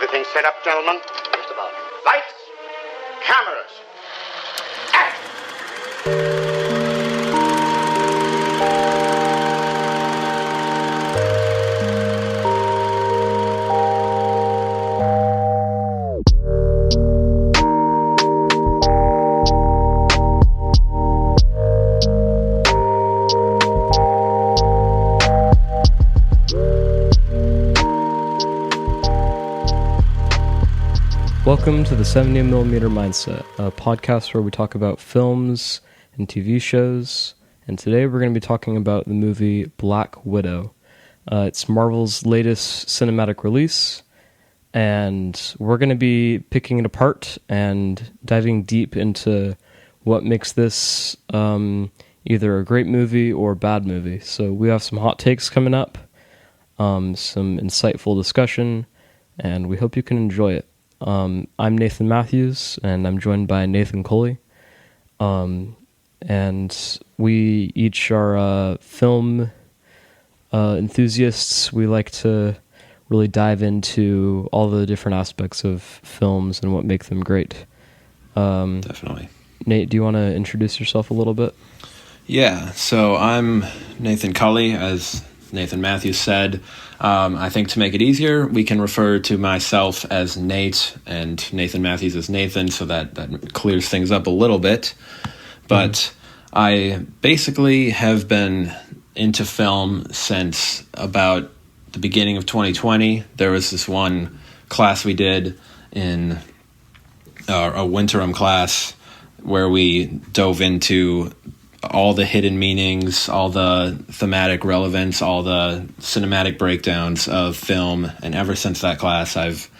Everything set up, gentlemen? Just about. Lights, cameras, act! Welcome to the 70mm Mindset, a podcast where we talk about films and TV shows, and today we're going to be talking about the movie Black Widow. It's Marvel's latest cinematic release, and we're going to be picking it apart and diving deep into what makes this either a great movie or a bad movie. So we have some hot takes coming up, some insightful discussion, and we hope you can enjoy it. I'm Nathan Mathews, and I'm joined by Nathan Culli. And we each are film enthusiasts. We like to really dive into all the different aspects of films and what make them great. Definitely. Nate, do you want to introduce yourself a little bit? Yeah, so I'm Nathan Culli, as Nathan Mathews said. I think to make it easier, we can refer to myself as Nate and Nathan Mathews as Nathan, so that clears things up a little bit. But I basically have been into film since about the beginning of 2020. There was this one class we did in a winterim class where we dove into all the hidden meanings, all the thematic relevance, all the cinematic breakdowns of film, and ever since that class, I've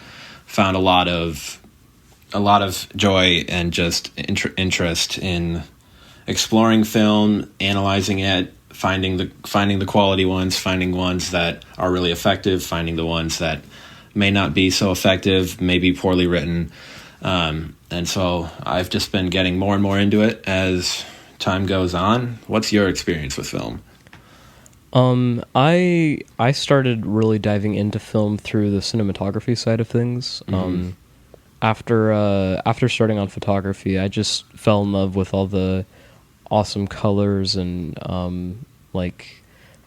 found a lot of joy and just interest in exploring film, analyzing it, finding the quality ones, finding ones that are really effective, finding the ones that may not be so effective, may be poorly written, and so I've just been getting more and more into it as time goes on. What's your experience with film? I started really diving into film through the cinematography side of things. After starting on photography, I just fell in love with all the awesome colors and like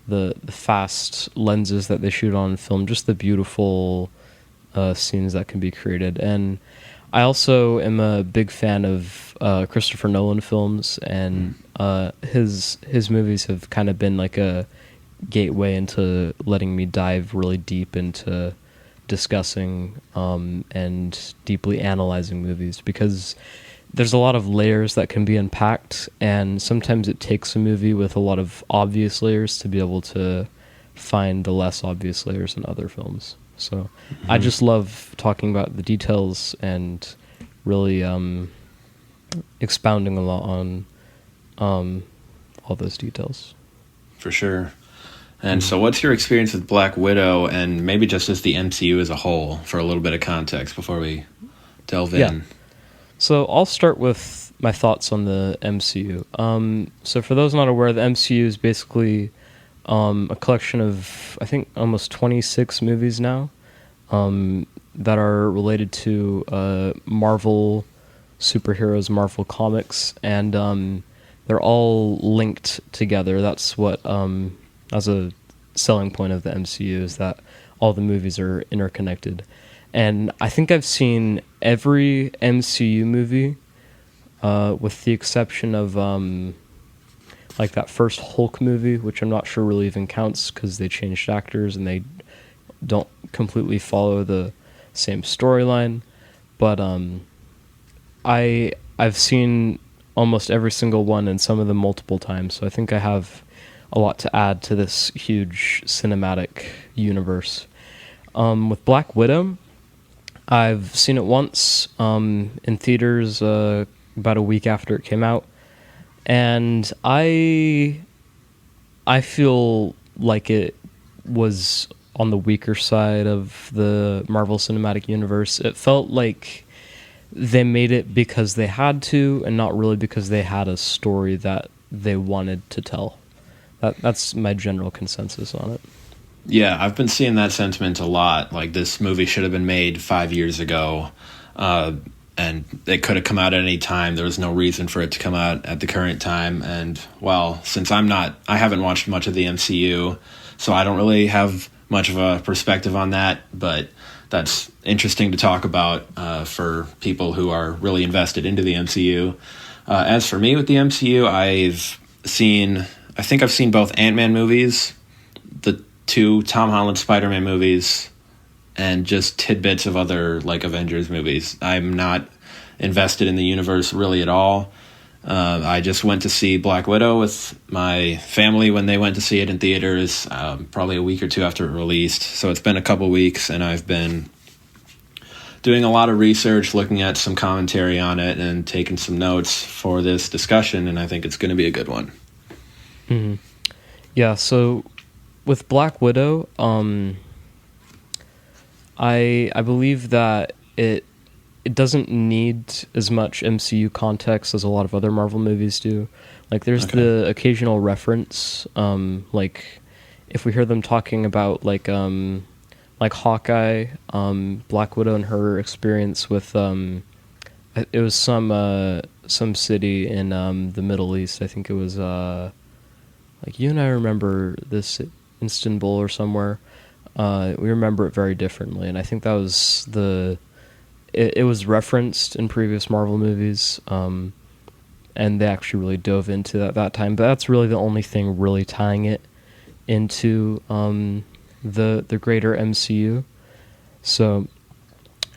the fast lenses that they shoot on film, just the beautiful scenes that can be created. And I also am a big fan of Christopher Nolan films, and his movies have kind of been like a gateway into letting me dive really deep into discussing and deeply analyzing movies, because there's a lot of layers that can be unpacked, and sometimes it takes a movie with a lot of obvious layers to be able to find the less obvious layers in other films. So I just love talking about the details and really expounding a lot on all those details. For sure. And so what's your experience with Black Widow, and maybe just as the MCU as a whole, for a little bit of context before we delve in? So I'll start with my thoughts on the MCU. So for those not aware, the MCU is basically a collection of, I think, almost 26 movies now that are related to Marvel superheroes, Marvel comics, and they're all linked together. That's what, as a selling point of the MCU, is that all the movies are interconnected. And I think I've seen every MCU movie, with the exception of like that first Hulk movie, which I'm not sure really even counts because they changed actors and they don't completely follow the same storyline. But I've seen almost every single one, and some of them multiple times, so I think I have a lot to add to this huge cinematic universe. With Black Widow, I've seen it once in theaters about a week after it came out, and I feel like it was on the weaker side of the Marvel Cinematic Universe. It felt like they made it because they had to, and not really because they had a story that they wanted to tell. That's my general consensus on it. Yeah, I've been seeing that sentiment a lot. Like, this movie should have been made 5 years ago, and it could have come out at any time. There was no reason for it to come out at the current time. And, well, since I haven't watched much of the MCU, so I don't really have much of a perspective on that, but that's interesting to talk about for people who are really invested into the MCU. As for me with the MCU, I think I've seen both Ant-Man movies, the 2 Tom Holland Spider-Man movies, and just tidbits of other like Avengers movies. I'm not invested in the universe really at all. I just went to see Black Widow with my family when they went to see it in theaters, probably a week or two after it released. So it's been a couple weeks, and I've been doing a lot of research, looking at some commentary on it, and taking some notes for this discussion, and I think it's going to be a good one. Mm-hmm. Yeah, so with Black Widow, I believe that it doesn't need as much MCU context as a lot of other Marvel movies do. Like, there's the occasional reference, like if we hear them talking about like Hawkeye, Black Widow and her experience with it was some city in the Middle East. I think it was like, you and I remember this, Istanbul or somewhere. We remember it very differently, and I think that was it was referenced in previous Marvel movies, and they actually really dove into that time. But that's really the only thing really tying it into the greater MCU. So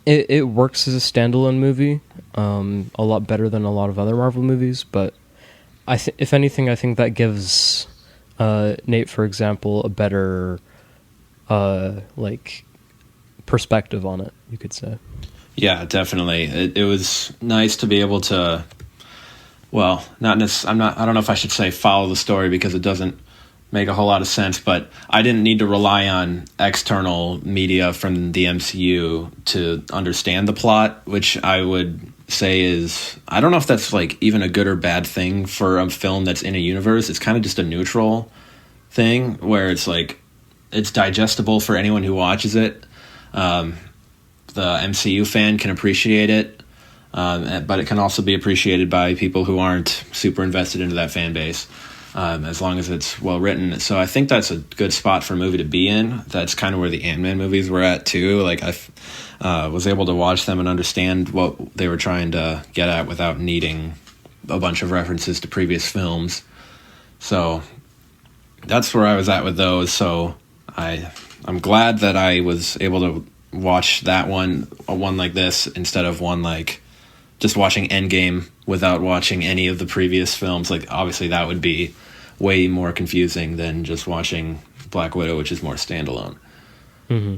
it works as a standalone movie, a lot better than a lot of other Marvel movies. But if anything, I think that gives Nate, for example, a better like perspective on it, you could say. Yeah, definitely. It was nice to be able to, well, I don't know if I should say follow the story, because it doesn't make a whole lot of sense, but I didn't need to rely on external media from the MCU to understand the plot, which I would say is, I don't know if that's like even a good or bad thing for a film that's in a universe. It's kind of just a neutral thing where it's like, it's digestible for anyone who watches it. The MCU fan can appreciate it, but it can also be appreciated by people who aren't super invested into that fan base, as long as it's well written. So I think that's a good spot for a movie to be in. That's kind of where the Ant-Man movies were at too. Like, I was able to watch them and understand what they were trying to get at without needing a bunch of references to previous films. So that's where I was at with those. So I'm glad that I was able to watch that one like this, instead of one like just watching Endgame without watching any of the previous films. Like, obviously that would be way more confusing than just watching Black Widow, which is more standalone. Mm-hmm.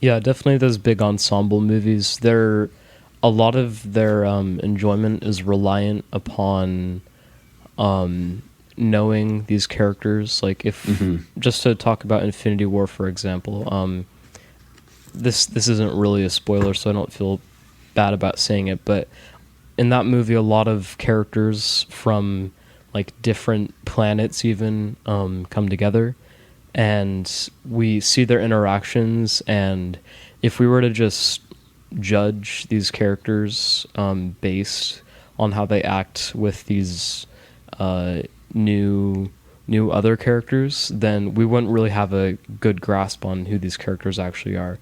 Yeah, definitely those big ensemble movies, a lot of their enjoyment is reliant upon knowing these characters. Like, if just to talk about Infinity War, for example, this isn't really a spoiler, so I don't feel bad about saying it, but in that movie, a lot of characters from like different planets even come together, and we see their interactions. And if we were to just judge these characters based on how they act with these new other characters, then we wouldn't really have a good grasp on who these characters actually are.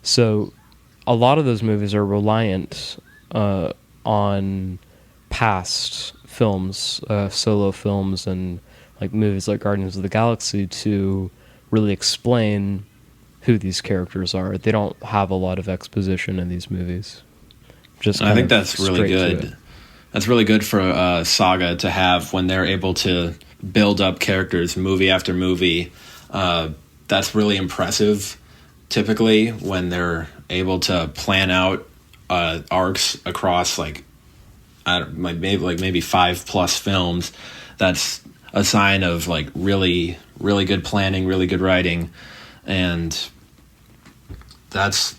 So a lot of those movies are reliant on past films, solo films, and like movies like Guardians of the Galaxy to really explain who these characters are. They don't have a lot of exposition in these movies. I think that's really good. That's really good for a saga to have, when they're able to build up characters movie after movie. That's really impressive, typically, when they're able to plan out arcs across maybe 5+ films. That's a sign of like really, really good planning, really good writing, and that's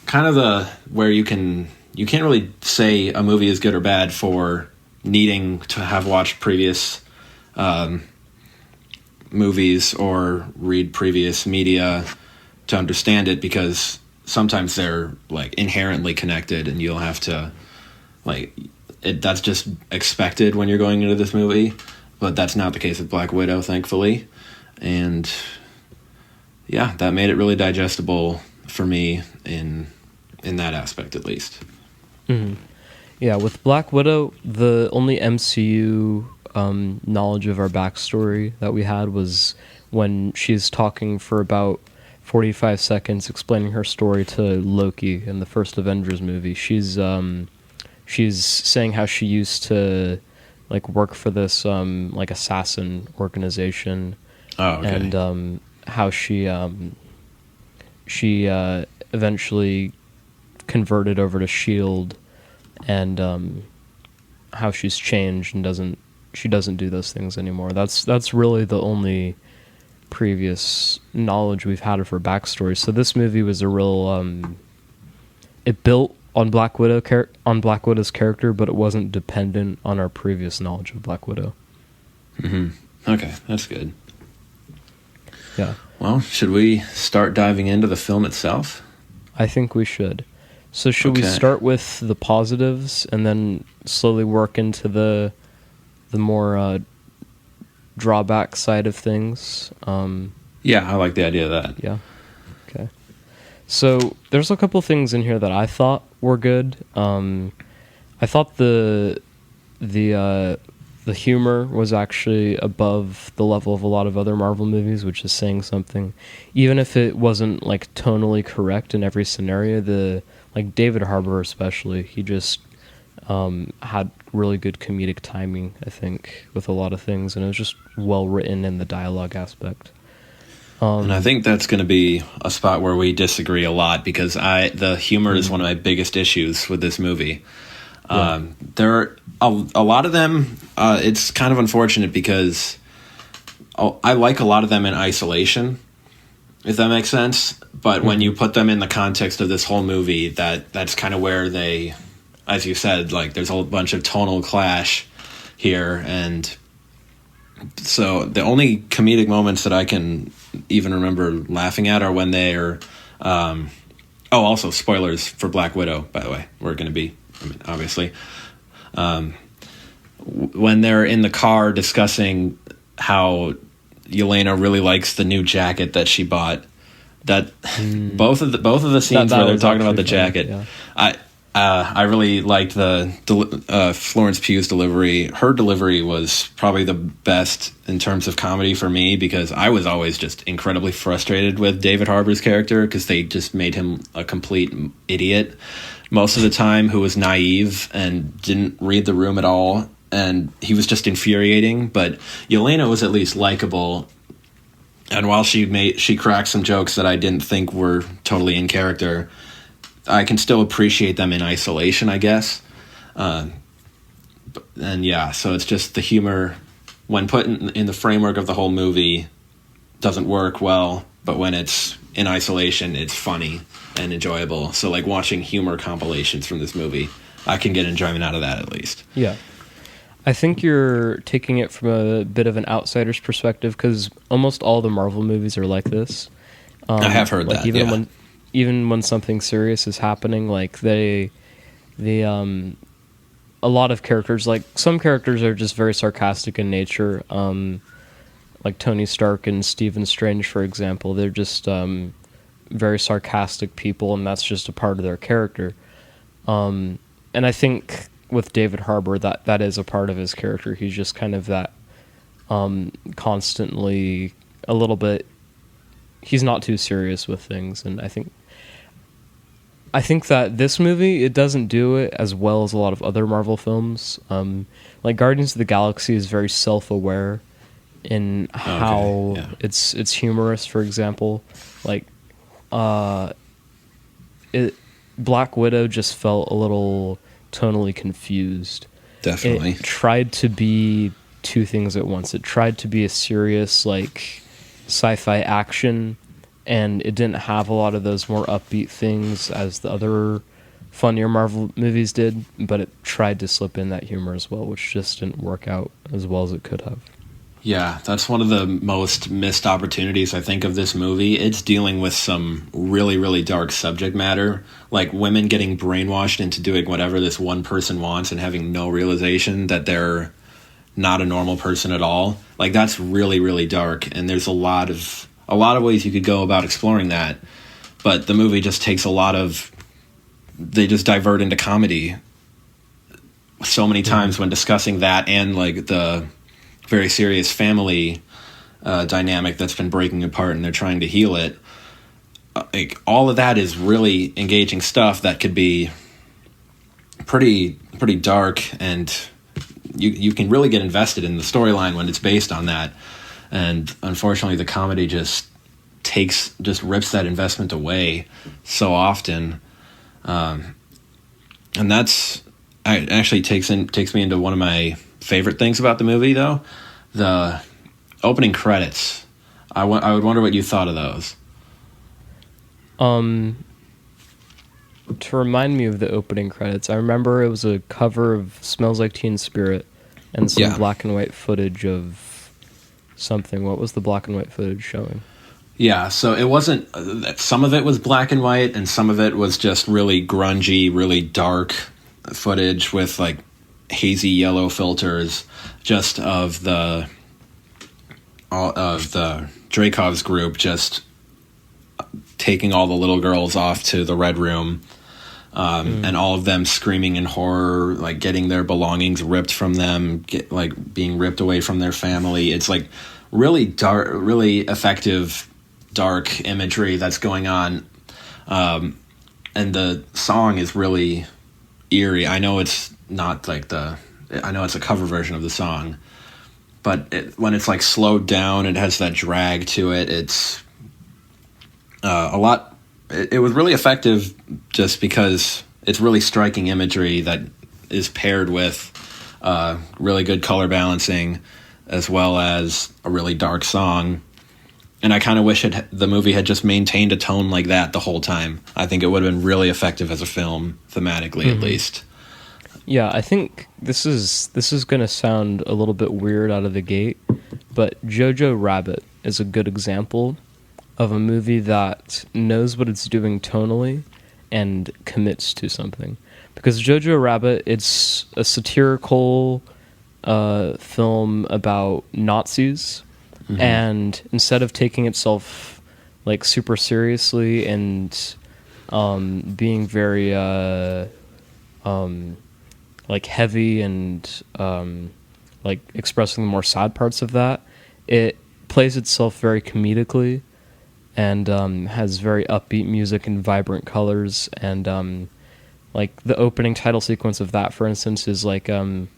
kind of where you can't really say a movie is good or bad for needing to have watched previous movies or read previous media to understand it, because sometimes they're like inherently connected and you'll have to like that's just expected when you're going into this movie, but that's not the case with Black Widow, thankfully. And yeah, that made it really digestible for me in that aspect, at least. Mm-hmm. Yeah, with Black Widow, the only MCU knowledge of our backstory that we had was when she's talking for about 45 seconds explaining her story to Loki in the first Avengers movie. She's saying how she used to like work for this like assassin organization. Oh, okay. And how she eventually converted over to SHIELD, and how she's changed and doesn't do those things anymore. That's really the only previous knowledge we've had of her backstory. So this movie was a real it built on Black Widow's character, but it wasn't dependent on our previous knowledge of Black Widow. Mm-hmm. Okay, that's good. Yeah. Well, should we start diving into the film itself? I think we should. So should we start with the positives and then slowly work into the more drawback side of things? Yeah, I like the idea of that. Yeah. Okay. So there's a couple things in here that I thought were good. I thought the humor was actually above the level of a lot of other Marvel movies, which is saying something. Even if it wasn't like tonally correct in every scenario, like David Harbour especially, he just had really good comedic timing, I think, with a lot of things, and it was just well written in the dialogue aspect. And I think that's going to be a spot where we disagree a lot, because the humor is one of my biggest issues with this movie. Yeah. There are a lot of them. It's kind of unfortunate because I like a lot of them in isolation, if that makes sense. But when you put them in the context of this whole movie, that's kind of where they, as you said, like there's a whole bunch of tonal clash here. And so the only comedic moments that I can even remember laughing at are when they're also spoilers for Black Widow, by the way. We're going to be, obviously, when they're in the car discussing how Yelena really likes the new jacket that she bought. That both of the scenes where they're talking about the jacket, yeah. I really liked the Florence Pugh's delivery. Her delivery was probably the best in terms of comedy for me, because I was always just incredibly frustrated with David Harbour's character, because they just made him a complete idiot most of the time, who was naive and didn't read the room at all, and he was just infuriating. But Yelena was at least likable, and while she cracked some jokes that I didn't think were totally in character, I can still appreciate them in isolation, I guess. And yeah, so it's just the humor, when put in the framework of the whole movie, doesn't work well, but when it's in isolation, it's funny and enjoyable. So like watching humor compilations from this movie, I can get enjoyment out of that at least. Yeah. I think you're taking it from a bit of an outsider's perspective, because almost all the Marvel movies are like this. I have heard that, Even when something serious is happening, like a lot of characters, like some characters are just very sarcastic in nature, like Tony Stark and Stephen Strange, for example. They're just very sarcastic people, and that's just a part of their character. And I think with David Harbour, that is a part of his character. He's just kind of that constantly a little bit. He's not too serious with things, and I think that this movie, it doesn't do it as well as a lot of other Marvel films. Like Guardians of the Galaxy is very self-aware in how it's humorous. For example, like Black Widow just felt a little tonally confused. Definitely. It tried to be two things at once. It tried to be a serious, like, sci-fi action, and it didn't have a lot of those more upbeat things as the other funnier Marvel movies did, but it tried to slip in that humor as well, which just didn't work out as well as it could have. Yeah, that's one of the most missed opportunities, I think, of this movie. It's dealing with some really, really dark subject matter, like women getting brainwashed into doing whatever this one person wants and having no realization that they're not a normal person at all. Like, that's really, really dark, and there's a lot of ways you could go about exploring that. But the movie just takes they just divert into comedy so many times when discussing that, and like the very serious family dynamic that's been breaking apart, and they're trying to heal it. Like, all of that is really engaging stuff that could be pretty dark, and you can really get invested in the storyline when it's based on that. And unfortunately, the comedy just rips that investment away so often. And that's actually takes me into one of my favorite things about the movie, though, the opening credits. I would wonder what you thought of those. To remind me of the opening credits, I remember it was a cover of Smells Like Teen Spirit and some black and white footage of something. What was the black and white footage showing? Yeah, so it wasn't... some of it was black and white, and some of it was just really grungy, really dark footage with, like, hazy yellow filters, just of the Dreykov's group just taking all the little girls off to the Red Room, and all of them screaming in horror, like getting their belongings ripped from them, being ripped away from their family. It's like really dark, really effective dark imagery that's going on, and the song is really eerie. I know it's not like I know it's a cover version of the song, but when it's like slowed down, it has that drag to it. It's a lot. It was really effective just because it's really striking imagery that is paired with really good color balancing, as well as a really dark song. And I kind of wish the movie had just maintained a tone like that the whole time. I think it would have been really effective as a film, thematically at least. Yeah, I think this is going to sound a little bit weird out of the gate, but Jojo Rabbit is a good example of a movie that knows what it's doing tonally and commits to something. Because Jojo Rabbit, it's a satirical film about Nazis, and instead of taking itself like super seriously and being very like heavy and like expressing the more sad parts of that, it plays itself very comedically and has very upbeat music and vibrant colors, and like the opening title sequence of that, for instance, is like a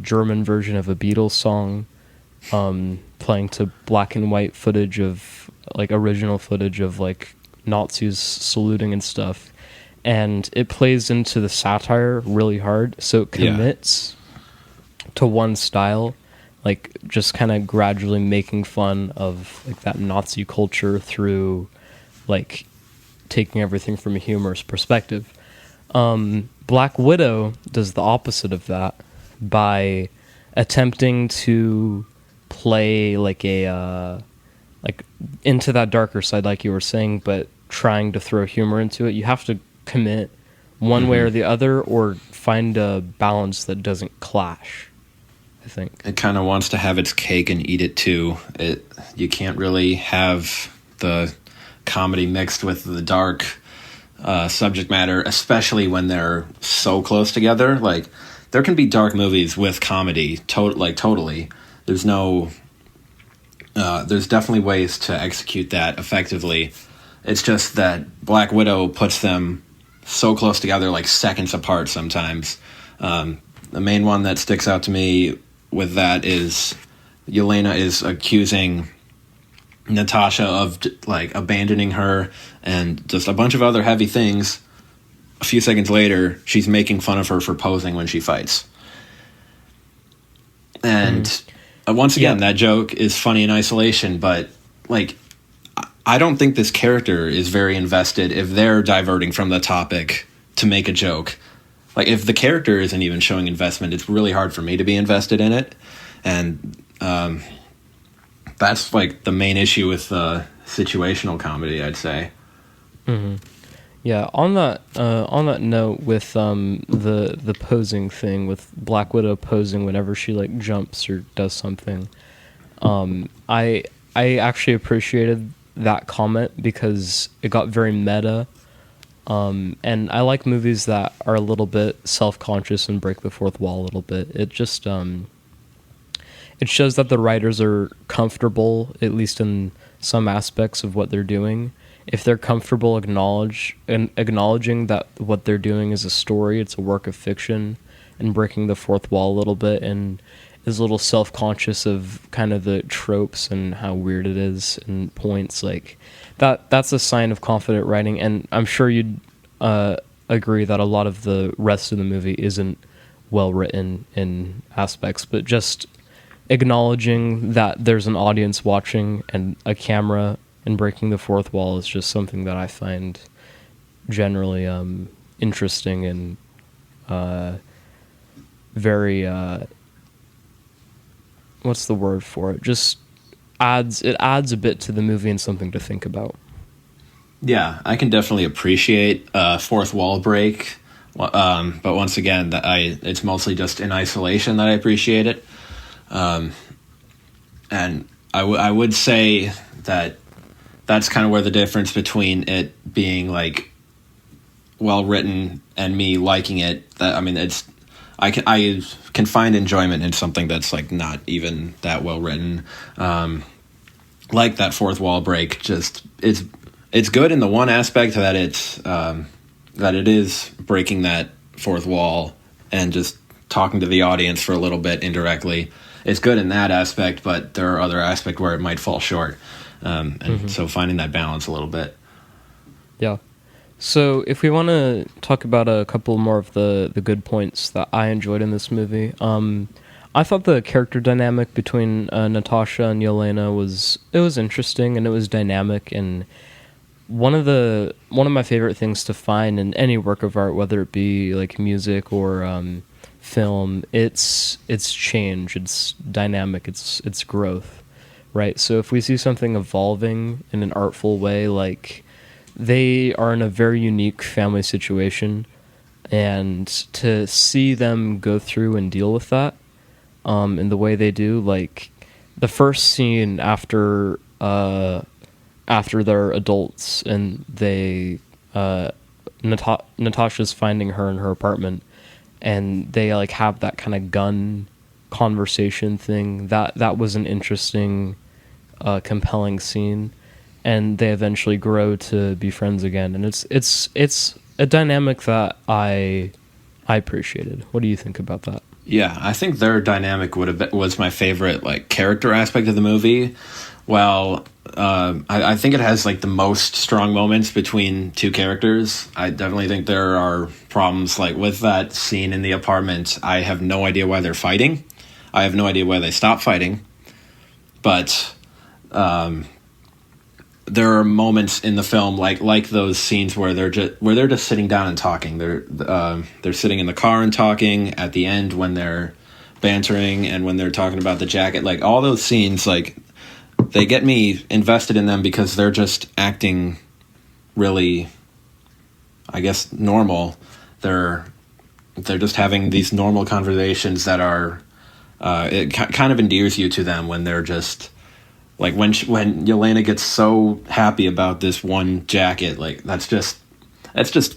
German version of a Beatles song, playing to black and white footage of like original footage of like Nazis saluting and stuff, and it plays into the satire really hard, so it commits to one style, like just kind of gradually making fun of like that Nazi culture through like taking everything from a humorous perspective. Black Widow does the opposite of that by attempting to play like a like into that darker side, like you were saying, but trying to throw humor into it. You have to commit one way or the other, or find a balance that doesn't clash, I think. It kind of wants to have its cake and eat it too. You can't really have the comedy mixed with the dark subject matter, especially when they're so close together. Like, there can be dark movies with comedy, totally. There's definitely ways to execute that effectively. It's just that Black Widow puts them so close together, like seconds apart sometimes. The main one that sticks out to me with that is Yelena is accusing Natasha of like abandoning her and just a bunch of other heavy things. A few seconds later, she's making fun of her for posing when she fights. And once again, that joke is funny in isolation, but like, I don't think this character is very invested if they're diverting from the topic to make a joke. Like, if the character isn't even showing investment, it's really hard for me to be invested in it. And that's like the main issue with situational comedy, I'd say. Mm-hmm. Yeah, on that note, with the posing thing, with Black Widow posing whenever she like jumps or does something, I actually appreciated that comment because it got very meta. And I like movies that are a little bit self-conscious and break the fourth wall a little bit. It just it shows that the writers are comfortable, at least in some aspects of what they're doing. If they're comfortable acknowledging that what they're doing is a story, it's a work of fiction, and breaking the fourth wall a little bit, and is a little self-conscious of kind of the tropes and how weird it is and points like that's a sign of confident writing. And I'm sure you'd agree that a lot of the rest of the movie isn't well written in aspects, but just acknowledging that there's an audience watching and a camera and breaking the fourth wall is just something that I find generally interesting and very what's the word for it? Just adds a bit to the movie and something to think about. Yeah, I can definitely appreciate fourth wall break, but once again, it's mostly just in isolation that I appreciate it. And I would say that that's kind of where the difference between it being like well written and me liking it. I can find enjoyment in something that's like not even that well written. Like that fourth wall break, just it's good in the one aspect that it is breaking that fourth wall and just talking to the audience for a little bit indirectly. It's good in that aspect, but there are other aspects where it might fall short. So finding that balance a little bit. Yeah. So if we want to talk about a couple more of the good points that I enjoyed in this movie, I thought the character dynamic between Natasha and Yelena was interesting and it was dynamic, and one of my favorite things to find in any work of art, whether it be like music or film, it's change, it's dynamic, it's growth, right? So if we see something evolving in an artful way, like they are in a very unique family situation, and to see them go through and deal with that in the way they do, like the first scene after they're adults and they Natasha's finding her in her apartment, and they like have that kind of gun conversation thing. That was an interesting, compelling scene, and they eventually grow to be friends again. And it's a dynamic that I appreciated. What do you think about that? Yeah, I think their dynamic was my favorite like character aspect of the movie. Well, I think it has like the most strong moments between two characters. I definitely think there are problems like with that scene in the apartment. I have no idea why they're fighting. I have no idea why they stopped fighting. But there are moments in the film like those scenes where they're just sitting down and talking. They're sitting in the car and talking at the end when they're bantering and when they're talking about the jacket. Like all those scenes, like they get me invested in them because they're just acting really, I guess, normal. They're just having these normal conversations that are it kind of endears you to them when they're just like when Yelena gets so happy about this one jacket. Like that's just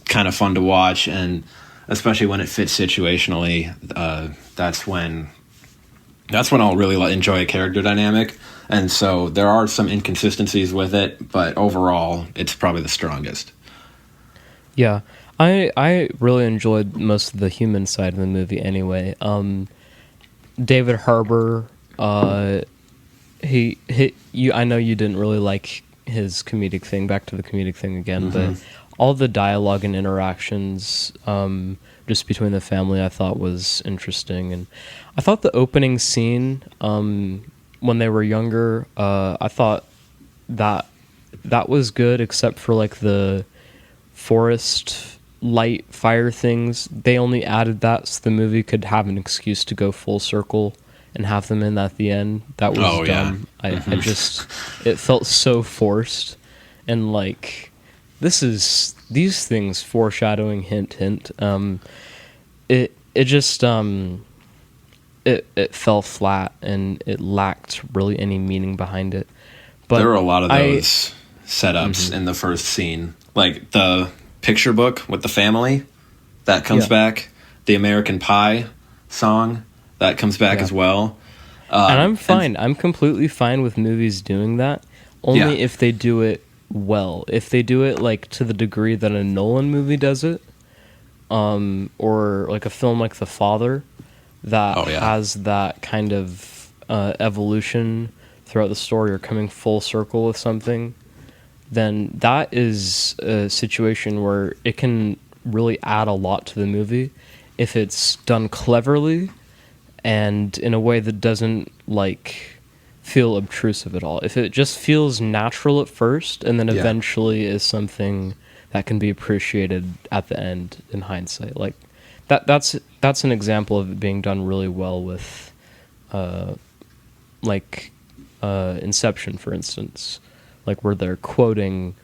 kind of fun to watch, and especially when it fits situationally, that's when I'll really enjoy a character dynamic. And so there are some inconsistencies with it, but overall, it's probably the strongest. Yeah, I really enjoyed most of the human side of the movie anyway. David Harbour, I know you didn't really like his comedic thing, back to the comedic thing again, but all the dialogue and interactions just between the family I thought was interesting. And I thought the opening scene, when they were younger, I thought that was good, except for like the forest light fire things. They only added that so the movie could have an excuse to go full circle and have them in at the end. That was dumb. I just, it felt so forced, and like, these things foreshadowing, hint hint. It just it fell flat, and it lacked really any meaning behind it. But there were a lot of those setups in the first scene, like the picture book with the family that comes back, the American Pie song that comes back as well. And I'm fine. I'm completely fine with movies doing that, only if they do it well. If they do it like to the degree that a Nolan movie does it, or like a film like The Father that has that kind of evolution throughout the story, or coming full circle with something, then that is a situation where it can really add a lot to the movie if it's done cleverly and in a way that doesn't like feel obtrusive at all. If it just feels natural at first and then eventually is something that can be appreciated at the end in hindsight. Like that's an example of it being done really well with Inception, for instance, like where they're quoting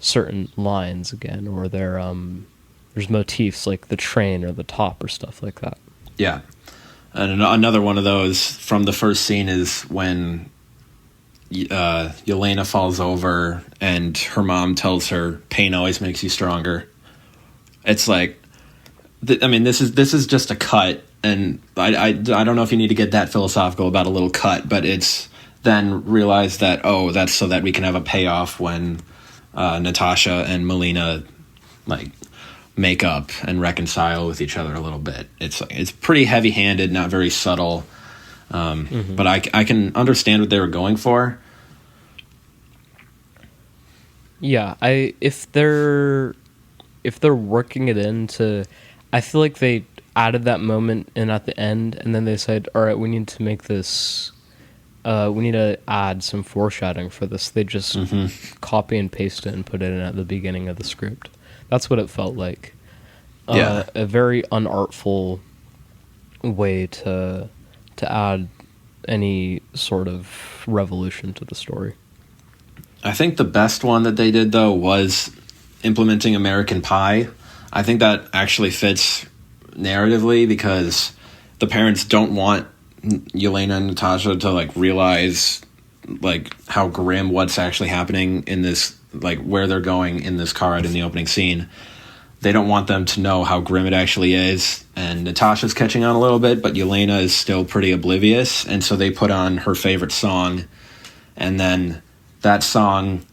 certain lines again, or there's motifs like the train or the top or stuff like that. Yeah. And another one of those from the first scene is when Yelena falls over and her mom tells her pain always makes you stronger. It's like, this is just a cut, and I don't know if you need to get that philosophical about a little cut, but it's then realize that, that's so that we can have a payoff when Natasha and Melina like make up and reconcile with each other a little bit. It's pretty heavy-handed, not very subtle, but I can understand what they were going for. Yeah, if they're working it into, I feel like they added that moment in at the end, and then they said, all right, we need to make this, we need to add some foreshadowing for this. They just copy and paste it and put it in at the beginning of the script. That's what it felt like. A very unartful way to add any sort of revolution to the story. I think the best one that they did, though, was implementing American Pie. I think that actually fits narratively because the parents don't want Yelena and Natasha to like realize like how grim what's actually happening in this, like where they're going in this car ride in the opening scene. They don't want them to know how grim it actually is, and Natasha's catching on a little bit, but Yelena is still pretty oblivious, and so they put on her favorite song, and then that song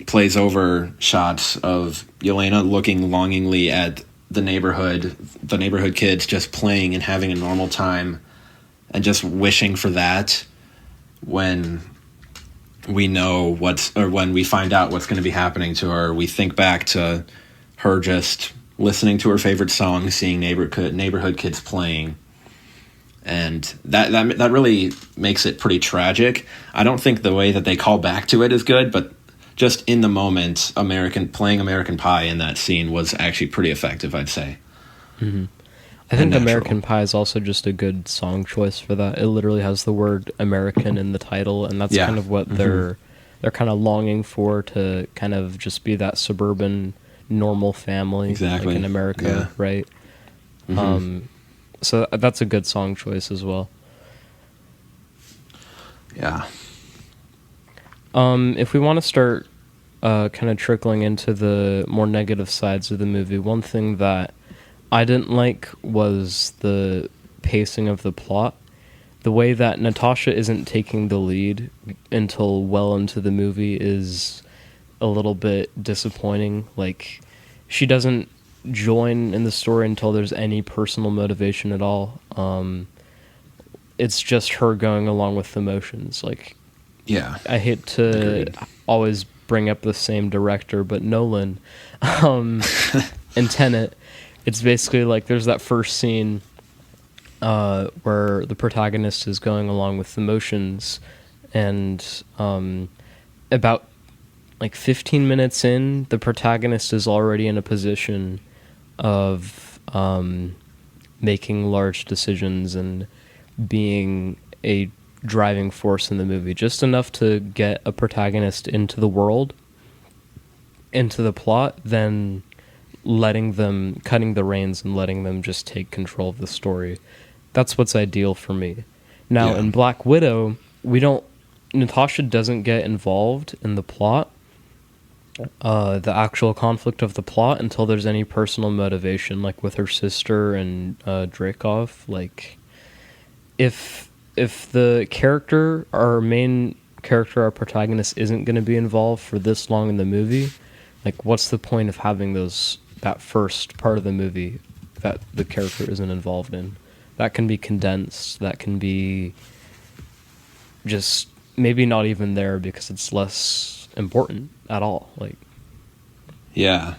plays over shots of Yelena looking longingly at the neighborhood kids just playing and having a normal time, and just wishing for that when we know when we find out what's going to be happening to her. We think back to her just listening to her favorite song, seeing neighborhood kids playing, and that really makes it pretty tragic. I don't think the way that they call back to it is good, but just in the moment, playing American Pie in that scene was actually pretty effective, I'd say. Mm-hmm. I think American Pie is also just a good song choice for that. It literally has the word American in the title, and that's kind of what they're kind of longing for, to kind of just be that suburban normal family, like in America, right? So that's a good song choice as well. Yeah. If we want to start kind of trickling into the more negative sides of the movie, one thing that I didn't like was the pacing of the plot. The way that Natasha isn't taking the lead until well into the movie is a little bit disappointing. Like, she doesn't join in the story until there's any personal motivation at all. It's just her going along with the motions. Like, I hate to always bring up the same director, but Nolan, in Tenet, it's basically like there's that first scene where the protagonist is going along with the motions, and about like 15 minutes in, the protagonist is already in a position of making large decisions and being a driving force in the movie, just enough to get a protagonist into the world, into the plot, then cutting the reins and letting them just take control of the story. That's what's ideal for me. Now, in Black Widow, Natasha doesn't get involved in the plot, the actual conflict of the plot, until there's any personal motivation, like with her sister and Dreykov. Like, if the character, our main character, our protagonist, isn't going to be involved for this long in the movie, like, what's the point of having that first part of the movie that the character isn't involved in? That can be condensed. That can be just maybe not even there because it's less important at all. Like, yeah,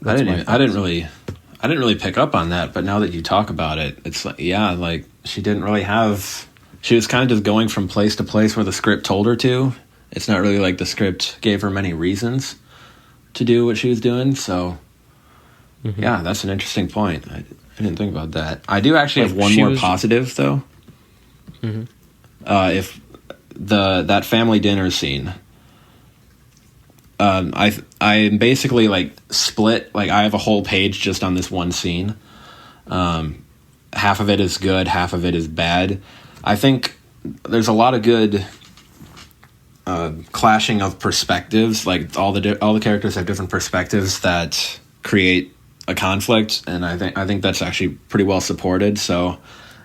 I didn't really pick up on that, but now that you talk about it, it's like, yeah, like she didn't really have. She was kind of just going from place to place where the script told her to. It's not really like the script gave her many reasons to do what she was doing. So, yeah, that's an interesting point. I didn't think about that. I do actually have one more positive, though. If that family dinner scene, I basically like split. Like, I have a whole page just on this one scene. Half of it is good, half of it is bad. I think there's a lot of good clashing of perspectives. Like, all the characters have different perspectives that create a conflict, and I think that's actually pretty well supported. So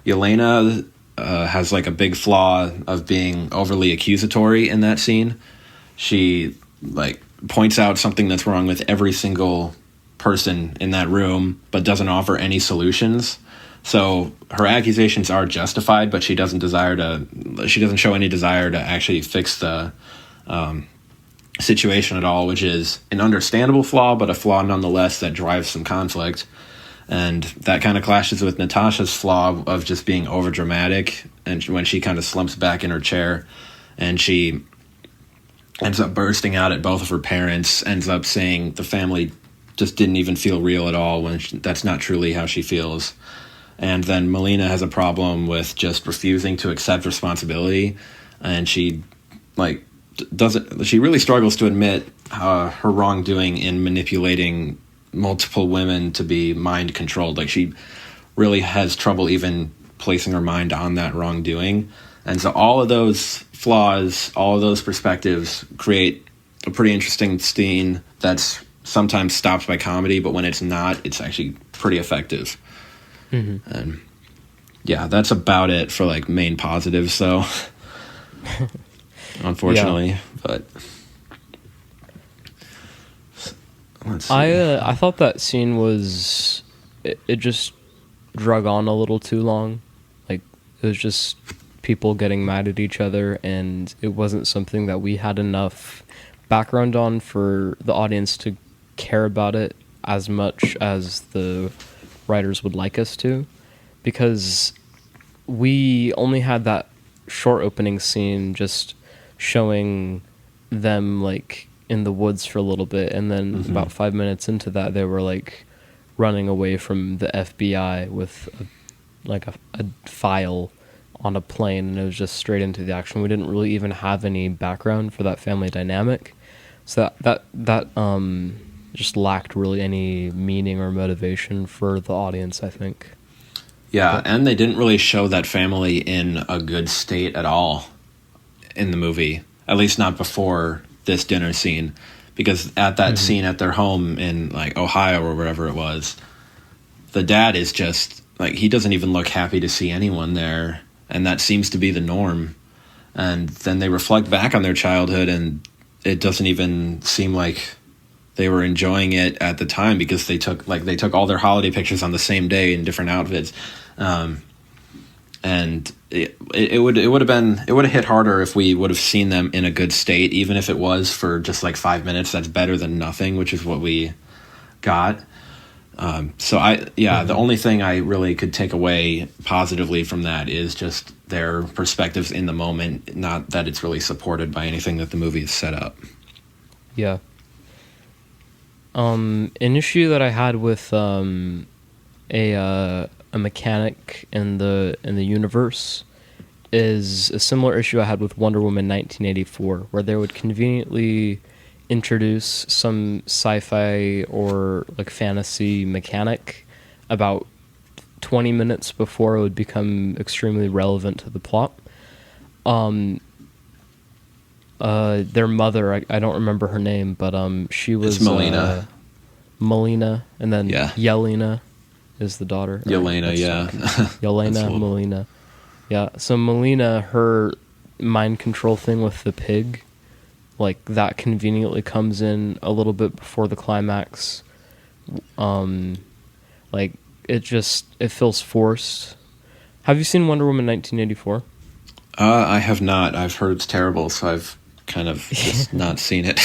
Yelena has like a big flaw of being overly accusatory in that scene. She like points out something that's wrong with every single person in that room, but doesn't offer any solutions. So her accusations are justified, but she doesn't show any desire to actually fix the situation at all, which is an understandable flaw, but a flaw nonetheless that drives some conflict. And that kind of clashes with Natasha's flaw of just being overdramatic, and when she kind of slumps back in her chair and she ends up bursting out at both of her parents, ends up saying the family just didn't even feel real at all, when that's not truly how she feels. And then Melina has a problem with just refusing to accept responsibility, and she really struggles to admit her wrongdoing in manipulating multiple women to be mind controlled. Like, she really has trouble even placing her mind on that wrongdoing. And so all of those flaws, all of those perspectives create a pretty interesting scene that's sometimes stopped by comedy, but when it's not, it's actually pretty effective. And yeah, that's about it for like main positives, so unfortunately. But let's see. I thought that scene was it just drug on a little too long. Like, it was just people getting mad at each other, and it wasn't something that we had enough background on for the audience to care about it as much as the writers would like us to, because we only had that short opening scene just showing them like in the woods for a little bit, and then about 5 minutes into that they were like running away from the FBI with a file on a plane, and it was just straight into the action. We didn't really even have any background for that family dynamic, so that just lacked really any meaning or motivation for the audience, I think. Yeah, and they didn't really show that family in a good state at all in the movie, at least not before this dinner scene, because at that scene at their home in like Ohio or wherever it was, the dad is just like, he doesn't even look happy to see anyone there, and that seems to be the norm. And then they reflect back on their childhood, and it doesn't even seem like they were enjoying it at the time, because they took all their holiday pictures on the same day in different outfits. And it would have hit harder if we would have seen them in a good state, even if it was for just like 5 minutes. That's better than nothing, which is what we got. The only thing I really could take away positively from that is just their perspectives in the moment, not that it's really supported by anything that the movie has set up. Yeah. An issue that I had with a mechanic in the universe is a similar issue I had with Wonder Woman 1984, where they would conveniently introduce some sci-fi or like fantasy mechanic about 20 minutes before it would become extremely relevant to the plot. Their mother, I don't remember her name, but she was Melina. Melina, and then Yeah. Yelena is the daughter. Yelena, yeah. Yelena, Melina. Yeah, so Melina, her mind control thing with the pig, like that conveniently comes in a little bit before the climax. Like it feels forced. Have you seen Wonder Woman 1984? I have not. I've heard it's terrible, so I've kind of just not seen it.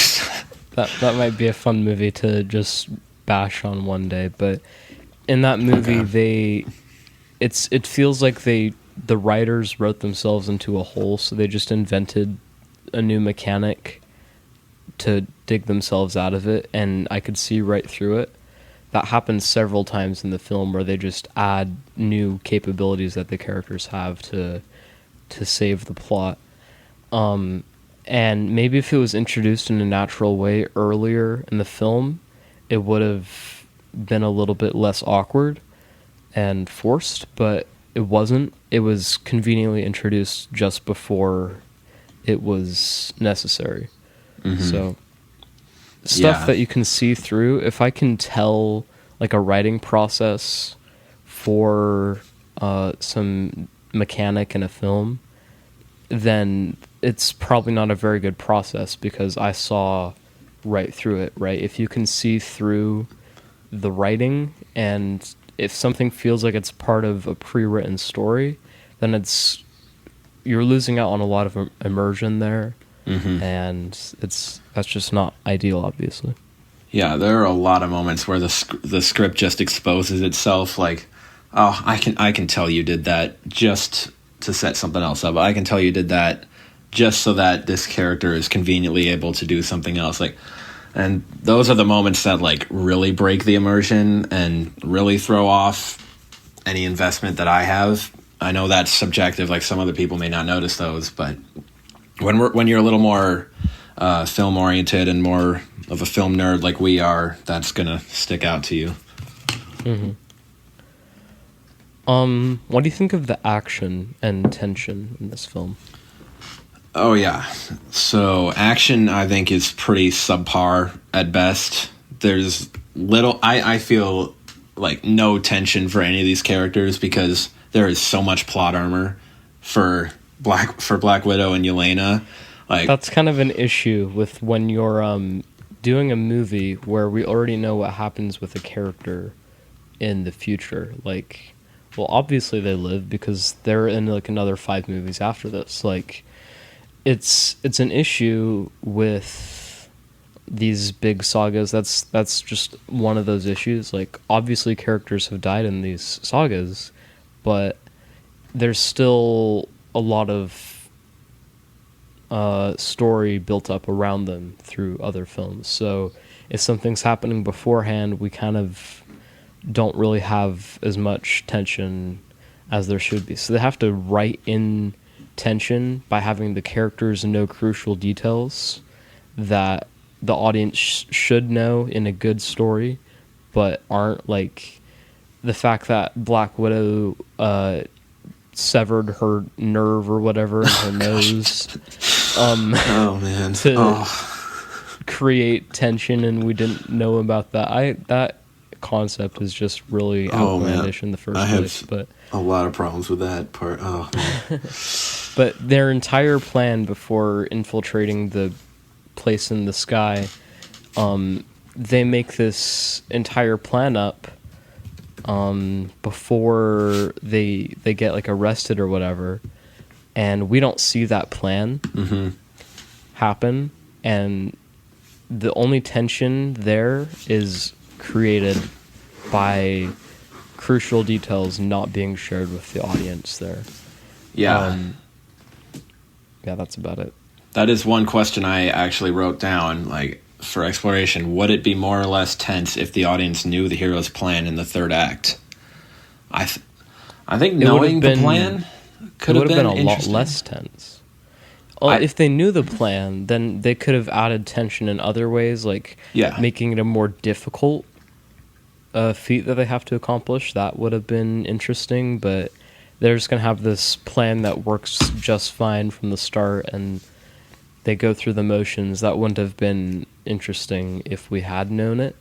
That might be a fun movie to just bash on one day, but in that movie, it feels like the writers wrote themselves into a hole, so they just invented a new mechanic to dig themselves out of it, and I could see right through it. That happens several times in the film where they just add new capabilities that the characters have to save the plot. And maybe if it was introduced in a natural way earlier in the film, it would have been a little bit less awkward and forced, but it wasn't. It was conveniently introduced just before it was necessary. Mm-hmm. So stuff that you can see through. If I can tell like a writing process for some mechanic in a film, then it's probably not a very good process because I saw right through it, right? If you can see through the writing, and if something feels like it's part of a pre-written story, then you're losing out on a lot of immersion there, and that's just not ideal, obviously. Yeah, there are a lot of moments where the script just exposes itself, like, oh, I can tell you did that just to set something else up. I can tell you did that just so that this character is conveniently able to do something else. Like, and those are the moments that like really break the immersion and really throw off any investment that I have. I know that's subjective. Like some other people may not notice those, but when you're a little more film oriented and more of a film nerd like we are, that's gonna stick out to you. Mm-hmm. What do you think of the action and tension in this film? Oh, yeah. So action, I think, is pretty subpar at best. There's little... I feel like no tension for any of these characters because there is so much plot armor for Black Widow and Yelena. Like, that's kind of an issue with when you're doing a movie where we already know what happens with a character in the future. Like, well, obviously they live because they're in like another 5 movies after this. Like, it's an issue with these big sagas. That's just one of those issues. Like, obviously characters have died in these sagas, but there's still a lot of story built up around them through other films. So if something's happening beforehand, we kind of don't really have as much tension as there should be. So they have to write in tension by having the characters know crucial details that the audience should know in a good story, but aren't. Like the fact that Black Widow severed her nerve or whatever in her nose oh man, to create tension, and we didn't know about that. That concept is just really outlandish in the first place. But a lot of problems with that part. Oh man. But their entire plan before infiltrating the place in the sky, they make this entire plan up before they get like arrested or whatever, and we don't see that plan happen, and the only tension there is created by crucial details not being shared with the audience there. Yeah, that's about it. That is one question I actually wrote down, like, for exploration. Would it be more or less tense if the audience knew the hero's plan in the third act? I think knowing the plan It would have been a lot less tense. Well, if they knew the plan, then they could have added tension in other ways, like making it a more difficult feat that they have to accomplish. That would have been interesting, but they're just going to have this plan that works just fine from the start, and they go through the motions. That wouldn't have been interesting if we had known it.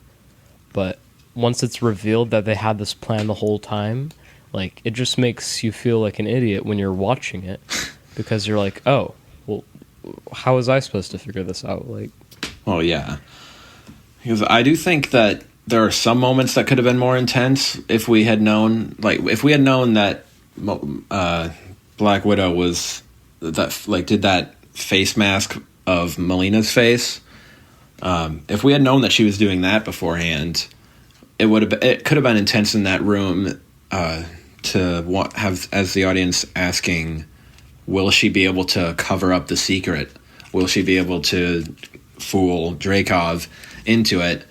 But once it's revealed that they had this plan the whole time, like, it just makes you feel like an idiot when you're watching it, because you're like, oh, well, how was I supposed to figure this out? Like, well, yeah, because I do think that there are some moments that could have been more intense if we had known, that Black Widow was that, like, did that face mask of Melina's face. If we had known that she was doing that beforehand, it could have been intense in that room to have as the audience asking, will she be able to cover up the secret? Will she be able to fool Dreykov into it?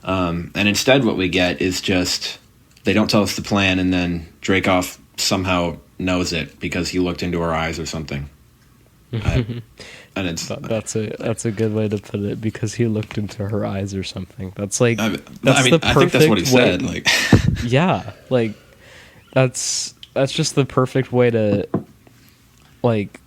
And instead what we get is just, they don't tell us the plan, and then Dreykov somehow knows it because he looked into her eyes or something. And it's that's a good way to put it, because he looked into her eyes or something. That's like, I think that's what he said. Like, yeah, like that's just the perfect way to, like,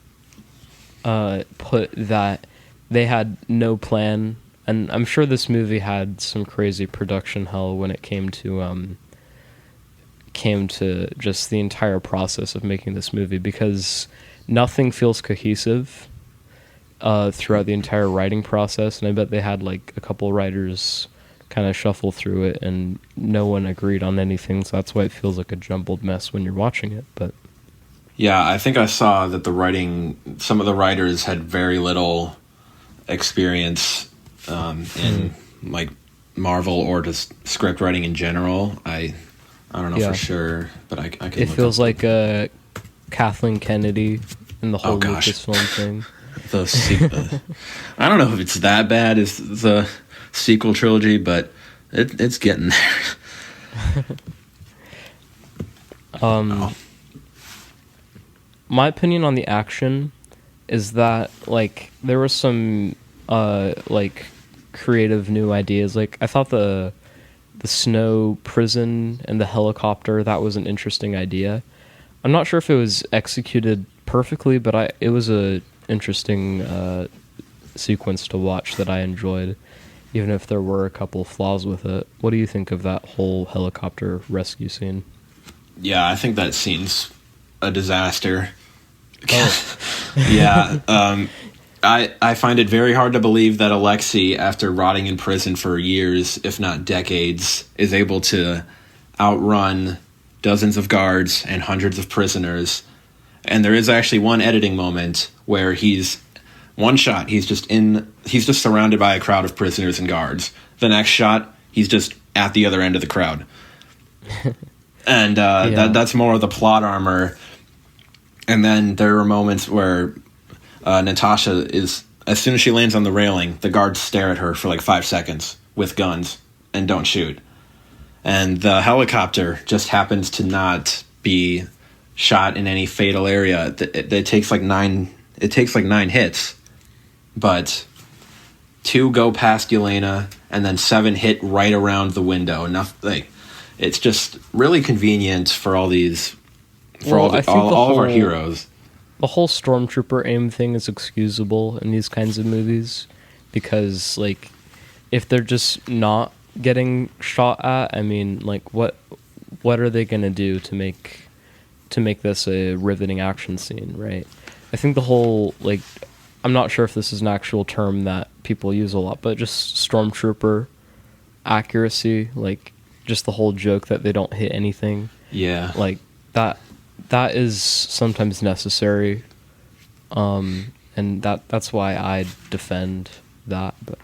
put that they had no plan. And I'm sure this movie had some crazy production hell when it came to just the entire process of making this movie, because nothing feels cohesive throughout the entire writing process. And I bet they had like a couple writers kind of shuffle through it, and no one agreed on anything. So that's why it feels like a jumbled mess when you're watching it. But yeah, I think I saw that some of the writers had very little experience in like Marvel or just script writing in general. I don't know for sure, but I can. It feels like Kathleen Kennedy in the whole Lucasfilm thing. The sequel. I don't know if it's that bad as the sequel trilogy, but it's getting there. My opinion on the action is that, like, there was some like creative new ideas. Like, I thought the snow prison and the helicopter, that was an interesting idea. I'm not sure if it was executed perfectly, but it was a interesting sequence to watch that I enjoyed, even if there were a couple flaws with it. What do you think of that whole helicopter rescue scene? Yeah, I think that scene's a disaster. Yeah, I find it very hard to believe that Alexei, after rotting in prison for years, if not decades, is able to outrun dozens of guards and hundreds of prisoners. And there is actually one editing moment where he's just surrounded by a crowd of prisoners and guards. The next shot, he's just at the other end of the crowd. And that's more of the plot armor. And then there are moments where Natasha is, as soon as she lands on the railing, the guards stare at her for like 5 seconds with guns and don't shoot. And the helicopter just happens to not be shot in any fatal area. It takes like 9 hits, but 2 go past Yelena, and then 7 hit right around the window. Nothing. It's just really convenient for all these, all of our heroes. The whole stormtrooper aim thing is excusable in these kinds of movies, because, like, if they're just not getting shot at, I mean, like, what are they gonna do to make this a riveting action scene, right? I think the whole, like, I'm not sure if this is an actual term that people use a lot, but just stormtrooper accuracy, like, just the whole joke that they don't hit anything. Yeah. Like, that is sometimes necessary, and that's why I defend that. But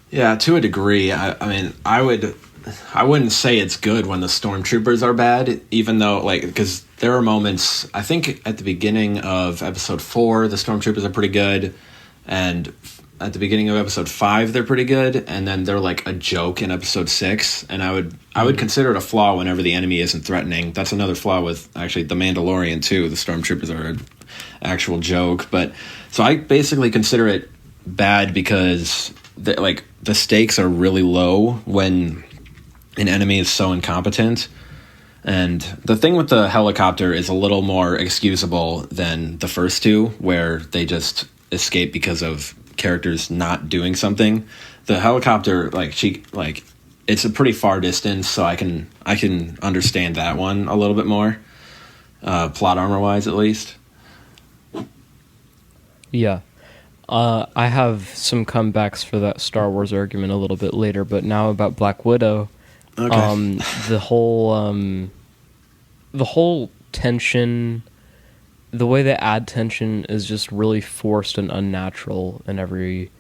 yeah, to a degree. I mean, I wouldn't say it's good when the stormtroopers are bad, even though, like, because there are moments, I think at the beginning of episode 4, the stormtroopers are pretty good, and at the beginning of episode 5 they're pretty good, and then they're like a joke in episode 6. And I would consider it a flaw whenever the enemy isn't threatening. That's another flaw with actually the Mandalorian too. The stormtroopers are an actual joke, but so I basically consider it bad because the stakes are really low when an enemy is so incompetent. And the thing with the helicopter is a little more excusable than the first two, where they just escape because of characters not doing something. The helicopter, it's a pretty far distance, so I can understand that one a little bit more, plot armor wise at least. Yeah. I have some comebacks for that Star Wars argument a little bit later, but now about Black Widow. Okay. The whole tension, the way they add tension is just really forced and unnatural in every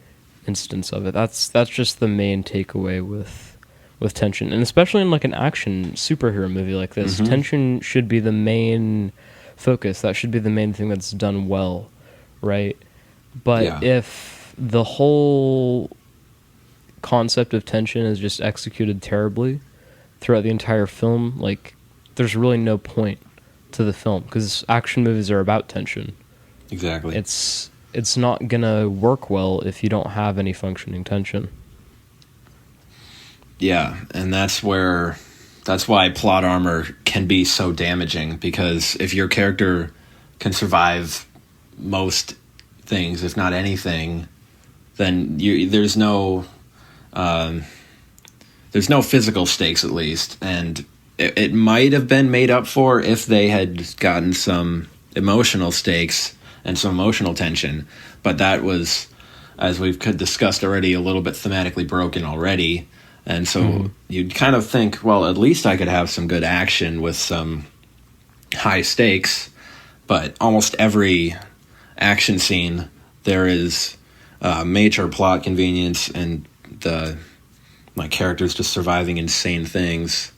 instance of it. That's just the main takeaway with tension, and especially in like an action superhero movie like this, tension should be the main focus. That should be the main thing that's done well, right? But if the whole concept of tension is just executed terribly throughout the entire film, like, there's really no point to the film, because action movies are about tension. Exactly. It's not gonna work well if you don't have any functioning tension. Yeah, and that's why plot armor can be so damaging, because if your character can survive most things, if not anything, then there's no physical stakes, at least, and it might have been made up for if they had gotten some emotional stakes and some emotional tension, but that was, as we've discussed already, a little bit thematically broken already, and so you'd kind of think, well, at least I could have some good action with some high stakes, but almost every action scene there is major plot convenience and my characters just surviving insane things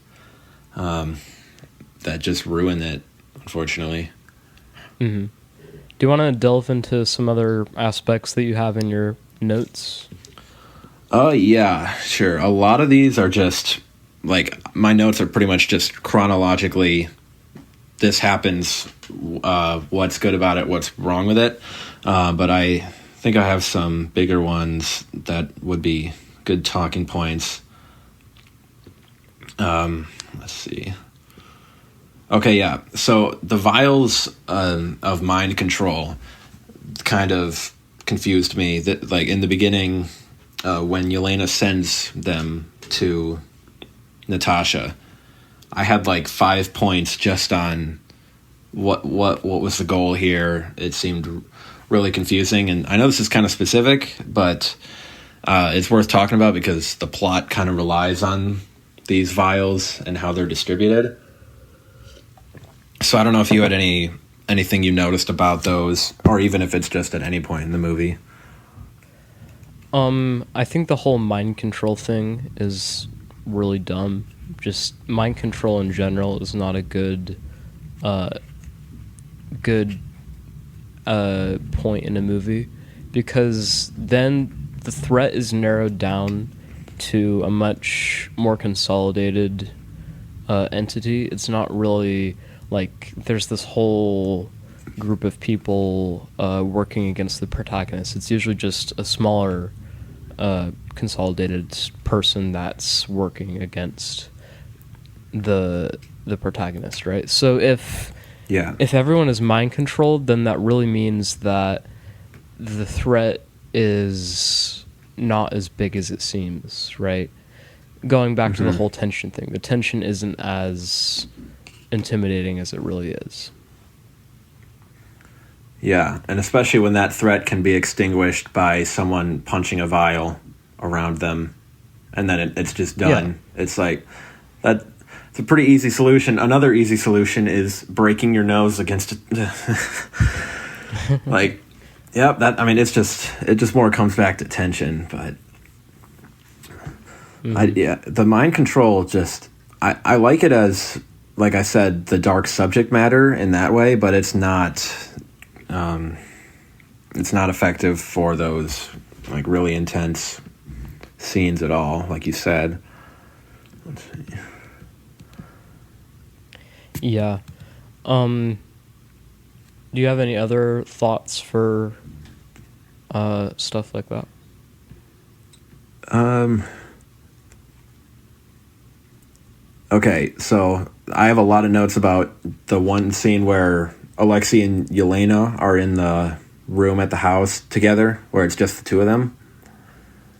that just ruin it, unfortunately. Do you want to delve into some other aspects that you have in your notes? Yeah, sure. A lot of these are just, like, my notes are pretty much just chronologically, this happens, what's good about it, what's wrong with it. But I think I have some bigger ones that would be good talking points. Let's see. Okay, yeah. So the vials of mind control kind of confused me. That, like, in the beginning, when Yelena sends them to Natasha, I had like 5 points just on what was the goal here. It seemed really confusing, and I know this is kind of specific, but it's worth talking about because the plot kind of relies on these vials and how they're distributed. So I don't know if you had anything you noticed about those, or even if it's just at any point in the movie. I think the whole mind control thing is really dumb. Just mind control in general is not a good point in a movie, because then the threat is narrowed down to a much more consolidated entity. It's not really like there's this whole group of people working against the protagonist. It's usually just a smaller consolidated person that's working against the protagonist, right? So if everyone is mind controlled, then that really means that the threat is not as big as it seems, right? Going back to the whole tension thing, the tension isn't as intimidating as it really is. Yeah, and especially when that threat can be extinguished by someone punching a vial around them, and then it's just done. Yeah. It's like that. It's a pretty easy solution. Another easy solution is breaking your nose against like, yep. That, I mean, it just more comes back to tension. But the mind control I like it as, like I said, the dark subject matter in that way, but it's not effective for those like really intense scenes at all, like you said. Let's see. Yeah. Do you have any other thoughts for stuff like that? Okay, so I have a lot of notes about the one scene where Alexei and Yelena are in the room at the house together, where it's just the two of them.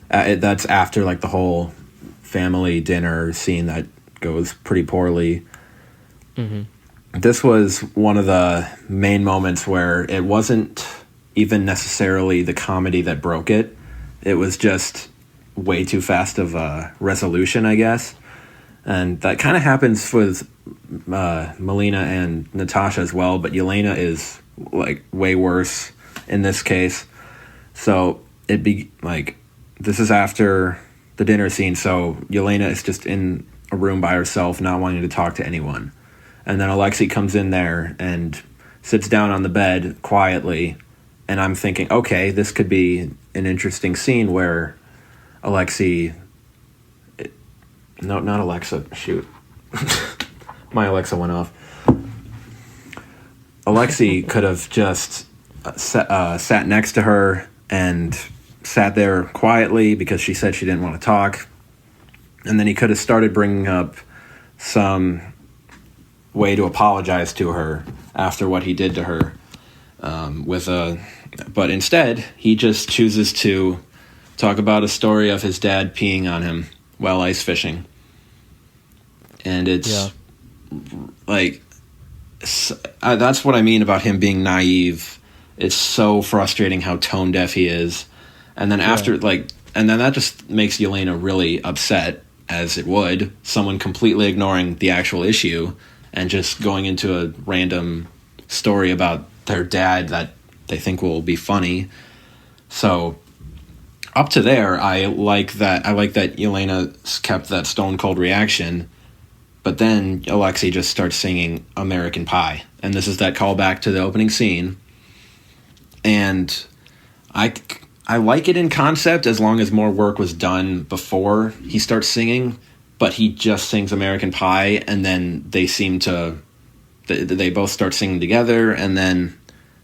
That's after like the whole family dinner scene that goes pretty poorly. Mm-hmm. This was one of the main moments where it wasn't even necessarily the comedy that broke it. It was just way too fast of a resolution, I guess. And that kind of happens with Melina and Natasha as well, but Yelena is like way worse in this case. So this is after the dinner scene, so Yelena is just in a room by herself, not wanting to talk to anyone. And then Alexei comes in there and sits down on the bed quietly, and I'm thinking, okay, this could be an interesting scene where Alexei... No, not Alexa. Shoot. My Alexa went off. Alexei could have just sat next to her and sat there quietly because she said she didn't want to talk. And then he could have started bringing up some way to apologize to her after what he did to her. But instead, he just chooses to talk about a story of his dad peeing on him while ice fishing. And it's that's what I mean about him being naive. It's so frustrating how tone deaf he is. And then and then that just makes Yelena really upset, as it would, someone completely ignoring the actual issue and just going into a random story about their dad that they think will be funny. So up to there, I like that Yelena kept that stone cold reaction. But then Alexei just starts singing American Pie. And this is that callback to the opening scene. And I like it in concept as long as more work was done before he starts singing. But he just sings American Pie, and then they both start singing together, and then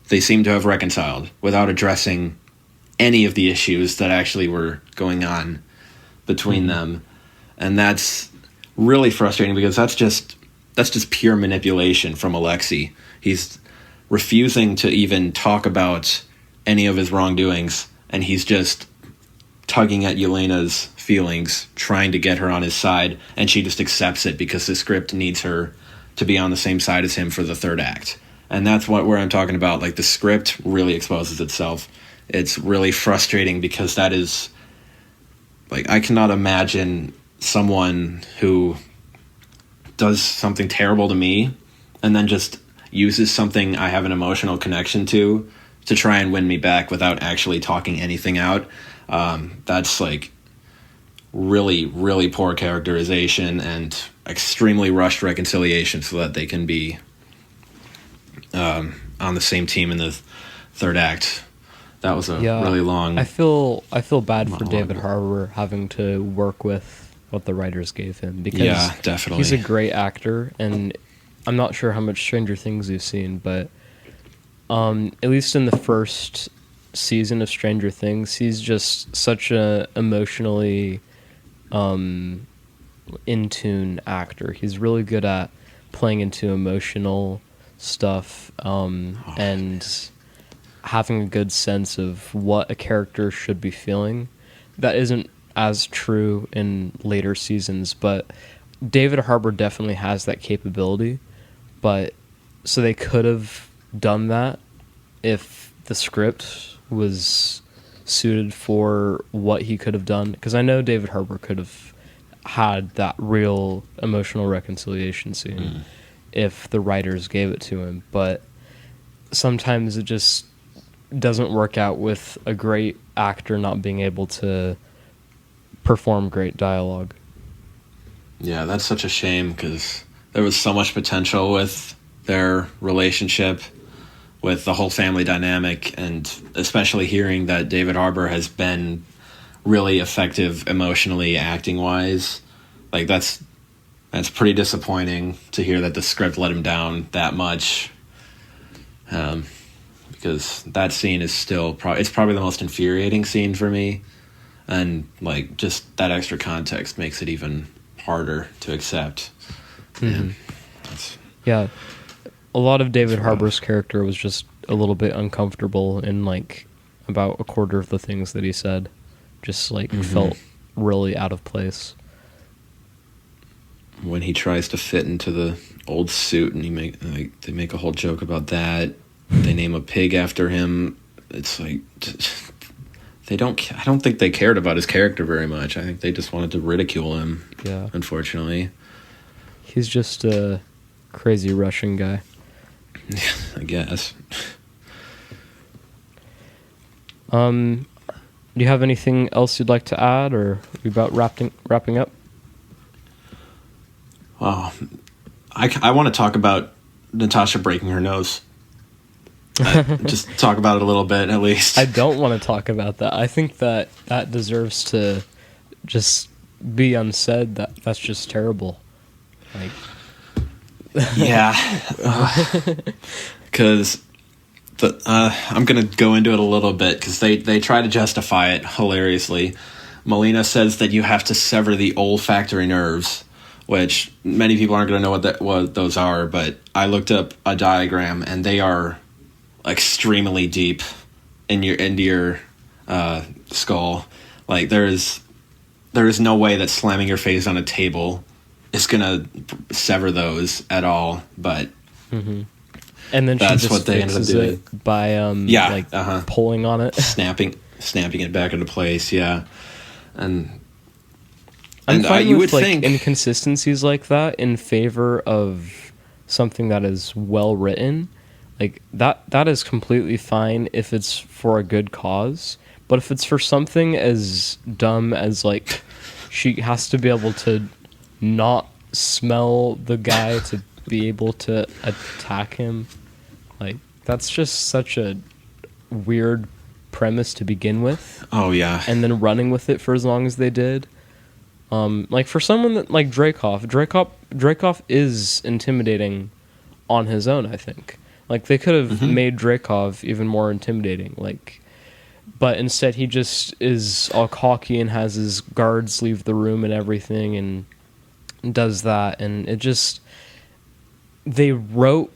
they seem to have reconciled without addressing any of the issues that actually were going on between them. And that's really frustrating because that's just pure manipulation from Alexei. He's refusing to even talk about any of his wrongdoings, and he's just tugging at Yelena's feelings, trying to get her on his side, and she just accepts it because the script needs her to be on the same side as him for the third act. And that's where I'm talking about, like, the script really exposes itself. It's really frustrating because that is, like, I cannot imagine someone who does something terrible to me and then just uses something I have an emotional connection to try and win me back without actually talking anything out. That's like really, really poor characterization and extremely rushed reconciliation so that they can be on the same team in the third act. That was a really long... I feel bad for David Harbour having to work with what the writers gave him, because definitely. He's a great actor, and I'm not sure how much Stranger Things you've seen, but at least in the first season of Stranger Things, he's just such a emotionally in-tune actor. He's really good at playing into emotional stuff and having a good sense of what a character should be feeling. That isn't as true in later seasons, but David Harbour definitely has that capability. But so they could have done that if the script was suited for what he could have done, because I know David Harbour could have had that real emotional reconciliation scene if the writers gave it to him, but sometimes it just doesn't work out with a great actor not being able to perform great dialogue. Yeah, that's such a shame because there was so much potential with their relationship, with the whole family dynamic, and especially hearing that David Harbour has been really effective emotionally, acting wise. Like that's pretty disappointing to hear that the script let him down that much. Because that scene is still it's probably the most infuriating scene for me, and like just that extra context makes it even harder to accept. Mm-hmm. Yeah, a lot of David Harbour's character was just a little bit uncomfortable in like about a quarter of the things that he said. Just like felt really out of place. When he tries to fit into the old suit, and they make a whole joke about that. They name a pig after him. It's like I don't think they cared about his character very much. I think they just wanted to ridicule him. Yeah, unfortunately, he's just a crazy Russian guy. Yeah, I guess. Do you have anything else you'd like to add, or are we about wrapping up? Oh, I want to talk about Natasha breaking her nose. Just talk about it a little bit, at least. I don't want to talk about that. I think that deserves to just be unsaid. That's just terrible. Like, yeah, because I'm gonna go into it a little bit because they try to justify it hilariously. Melina says that you have to sever the olfactory nerves, which many people aren't going to know what those are, but I looked up a diagram, and they are extremely deep into your skull. Like there is no way that slamming your face on a table is going to sever those at all. But and then that's she just what they ended up doing it by pulling on it, snapping it back into place. Yeah, and you would think inconsistencies like that in favor of something that is well written, like that is completely fine if it's for a good cause. But if it's for something as dumb as like she has to be able to not smell the guy to be able to attack him, like that's just such a weird premise to begin with. Oh yeah, and then running with it for as long as they did. Like for someone that like Dreykov is intimidating on his own, I think. Like they could have made Dreykov even more intimidating, like, but instead he just is all cocky and has his guards leave the room and everything and does that, and it just, they wrote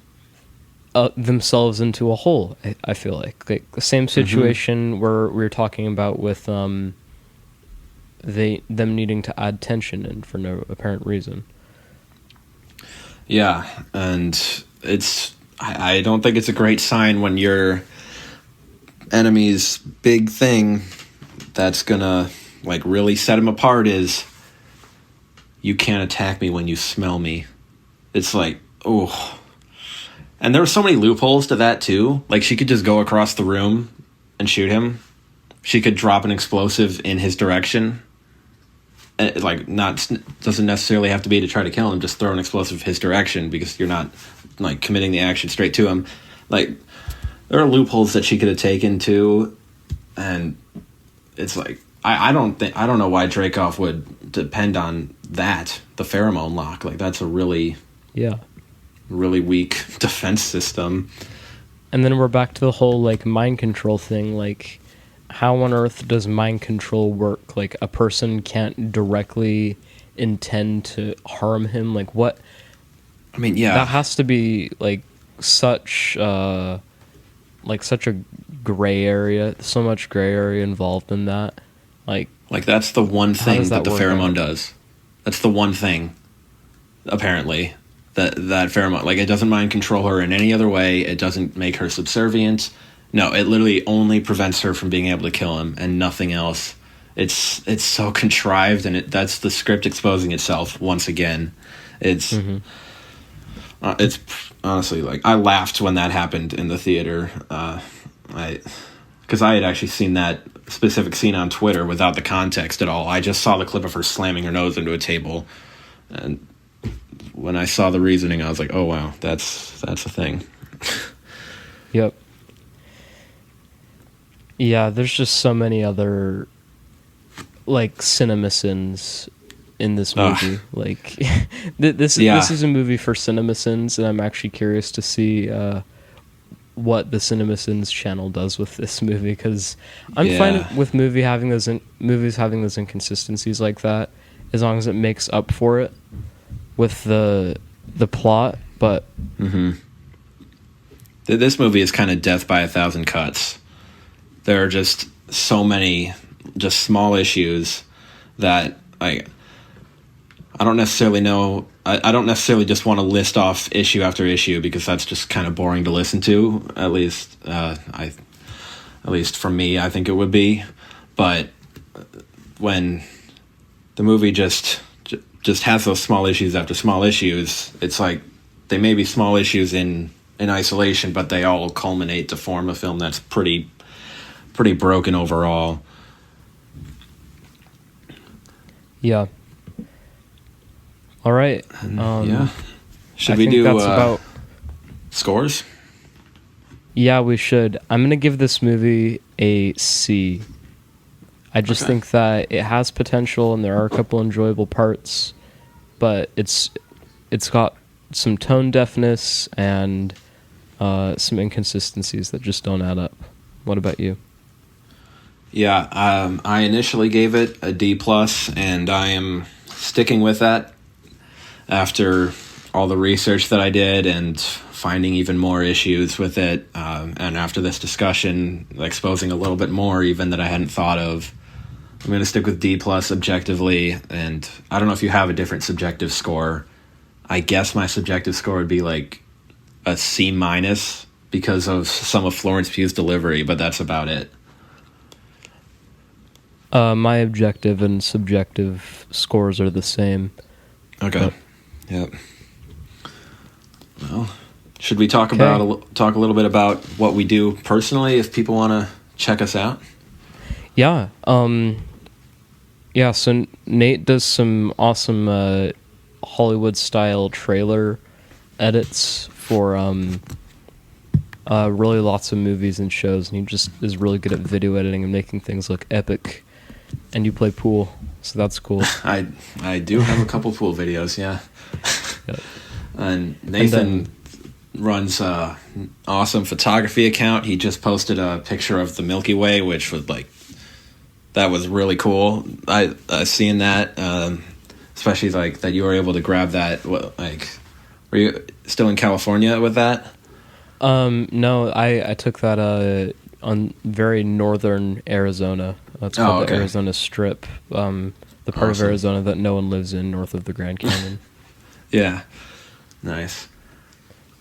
themselves into a hole. I feel like the same situation where we were talking about with them needing to add tension in for no apparent reason. Yeah, and I don't think it's a great sign when your enemy's big thing that's gonna like really set him apart is you can't attack me when you smell me. It's like, oh. And there were so many loopholes to that too. Like she could just go across the room and shoot him. She could drop an explosive in his direction. Like doesn't necessarily have to be to try to kill him. Just throw an explosive his direction because you're not like committing the action straight to him. Like there are loopholes that she could have taken too, and it's like I don't know why Dreykov would depend on that, the pheromone lock. Like that's a really weak defense system. And then we're back to the whole like mind control thing. Like, how on earth does mind control work? Like a person can't directly intend to harm him. Like what? I mean, yeah, that has to be like such a gray area. So much gray area involved in that. Like that's the one thing that the pheromone does. That's the one thing, apparently, that pheromone, like it doesn't mind control her in any other way. It doesn't make her subservient. No, it literally only prevents her from being able to kill him and nothing else. It's so contrived, and that's the script exposing itself once again. It's honestly like I laughed when that happened in the theater. Because I had actually seen that specific scene on Twitter without the context at all. I just saw the clip of her slamming her nose into a table, and when I saw the reasoning, I was like, "Oh wow, that's a thing." Yep. Yeah, there's just so many other like cinema sins in this movie. Like this is a movie for cinema sins, and I'm actually curious to see what the Cinema Sins channel does with this movie, because I'm fine with movies having those inconsistencies like that, as long as it makes up for it with the plot. But this movie is kind of death by a thousand cuts. There are just so many just small issues that I don't necessarily know. I don't necessarily just want to list off issue after issue, because that's just kind of boring to listen to. At least for me, I think it would be. But when the movie just has those small issues after small issues, it's like they may be small issues in isolation, but they all culminate to form a film that's pretty broken overall. Yeah. All right. Should we do about scores? Yeah, we should. I'm going to give this movie a C. I just think that it has potential, and there are a couple enjoyable parts, but it's got some tone deafness and some inconsistencies that just don't add up. What about you? Yeah, I initially gave it a D+, and I am sticking with that after all the research that I did and finding even more issues with it, and after this discussion, exposing a little bit more even that I hadn't thought of. I'm going to stick with D+ objectively, and I don't know if you have a different subjective score. I guess my subjective score would be like a C- because of some of Florence Pugh's delivery, but that's about it. My objective and subjective scores are the same. Okay. Yep. Well, should we talk a little bit about what we do personally if people want to check us out? Yeah. So Nate does some awesome Hollywood-style trailer edits for really lots of movies and shows, and he just is really good at video editing and making things look epic. And you play pool, so that's cool. I do have a couple pool videos, yeah. Yep. And Nathan runs an awesome photography account. He just posted a picture of the Milky Way, which was that was really cool. I seeing that, especially like that you were able to grab that. Were you still in California with that? No, I took that on very northern Arizona. It's called the Arizona Strip, the part of Arizona that no one lives in, north of the Grand Canyon. Yeah, nice.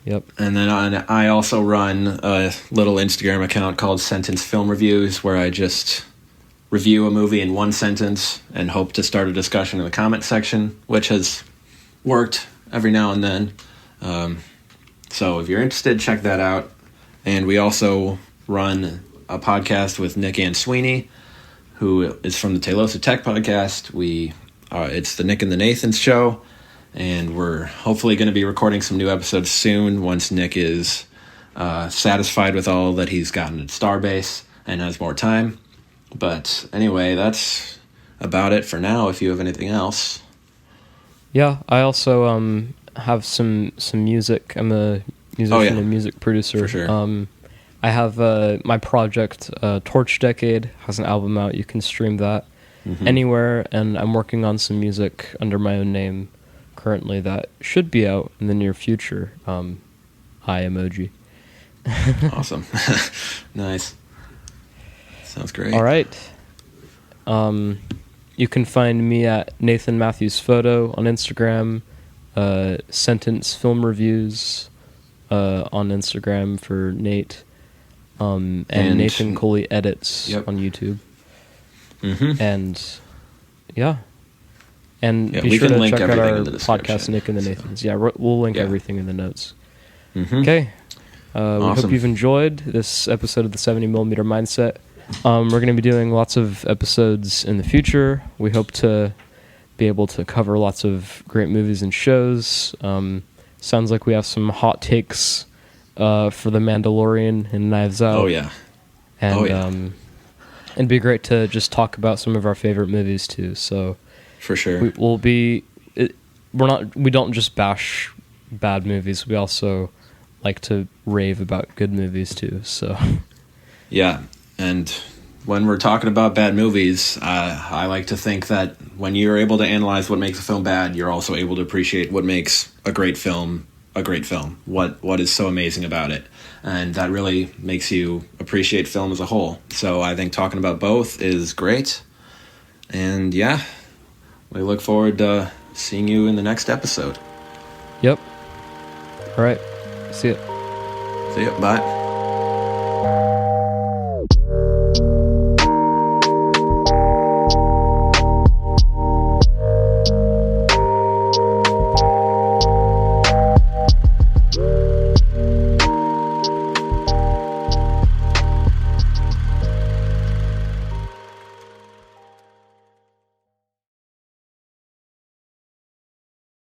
Yep. And then I also run a little Instagram account called Sentence Film Reviews, where I just review a movie in one sentence and hope to start a discussion in the comment section, which has worked every now and then. So if you're interested, check that out. And we also run a podcast with Nic Ansuini, who is from the Telosa Tech podcast. It's the Nic and the Nathans show, and we're hopefully going to be recording some new episodes soon once Nic is satisfied with all that he's gotten at Starbase and has more time. But anyway, that's about it for now, if you have anything else. Yeah, I also have some music. I'm a musician and music producer. For sure. I have my project, Torch Decade, has an album out. You can stream that anywhere, and I'm working on some music under my own name currently that should be out in the near future. Eye emoji. Awesome. Nice. Sounds great. All right. You can find me at Nathan Mathews Photo on Instagram, Sentence Film Reviews on Instagram for Nate, and Nathan Culli Edits on YouTube. And be sure to check out our podcast, Nic and the Nathans. Yeah, we'll link everything in the notes. Okay. We hope you've enjoyed this episode of the 70mm Mindset. We're going to be doing lots of episodes in the future. We hope to be able to cover lots of great movies and shows. Sounds like we have some hot takes for The Mandalorian and Knives Out. Oh yeah. And Oh, yeah. it'd be great to just talk about some of our favorite movies too. So For sure. we don't just bash bad movies. We also like to rave about good movies too. So Yeah, and when we're talking about bad movies, I like to think that when you're able to analyze what makes a film bad, you're also able to appreciate what makes a great film a great film. What is so amazing about it, and that really makes you appreciate film as a whole. So I think talking about both is great, and yeah, we look forward to seeing you in the next episode. Yep. All right. See ya. See ya. Bye.